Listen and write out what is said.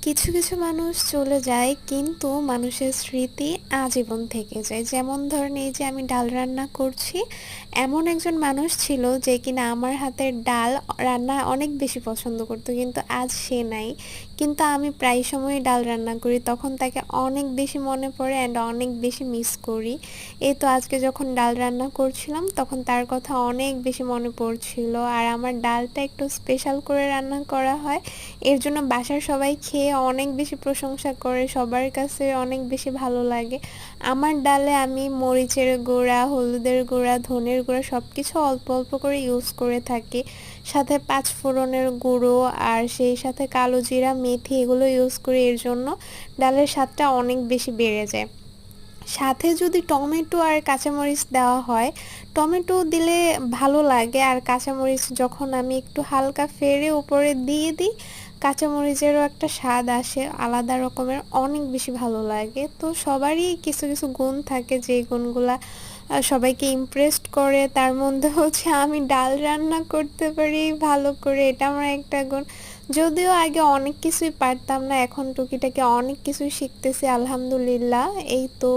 কিছু কিছু মানুষ চলে যায় কিন্তু মানুষের স্মৃতি আজীবন থেকে যায়। যেমন ধরেন এই যে আমি ডাল রান্না করছি, এমন একজন মানুষ ছিল যে কিনা আমার হাতের ডাল রান্না অনেক বেশি পছন্দ করতো, কিন্তু আজ সে নাই। কিন্তু আমি প্রায় সময়ই ডাল রান্না করি, তখন তাকে অনেক বেশি মনে পড়ে অ্যান্ড অনেক বেশি মিস করি। এই তো আজকে যখন ডাল রান্না করছিলাম তখন তার কথা অনেক বেশি মনে পড়ছিল। আর আমার ডালটা একটু স্পেশাল করে রান্না করা হয়, এর জন্য বাসার সবাই খেয়ে অনেক বেশি প্রশংসা করে, সবার কাছে অনেক বেশি ভালো লাগে। আমার ডালে আমি মরিচের গুঁড়া, হলুদের গুঁড়া, ধনের গুঁড়া সব কিছু অল্প অল্প করে ইউজ করে থাকি, সাথে পাঁচফোড়নের গুঁড়ো আর সেই সাথে কালো জিরা, মেথি এগুলো ইউজ করি। এর জন্য ডালের স্বাদটা অনেক বেশি বেড়ে যায়। সাথে যদি টমেটো আর কাঁচামরিচ দেওয়া হয়, টমেটো দিলে ভালো লাগে, আর কাঁচামরিচ যখন আমি একটু হালকা ফেড়ে উপরে দিয়ে দিই, কাঁচামরিচেরও একটা স্বাদ আসে আলাদা রকমের, অনেক বেশি ভালো লাগে। তো সবারই কিছু কিছু গুণ থাকে যে গুণগুলা সবাইকে ইমপ্রেসড করে। তার মধ্যে হচ্ছে আমি ডাল রান্না করতে পারি ভালো করে, এটা আমার একটা গুণ। যদিও আগে অনেক কিছুই পারতাম না, এখন টুকিটাকি অনেক কিছুই শিখতেছি আলহামদুলিল্লাহ। এই তো।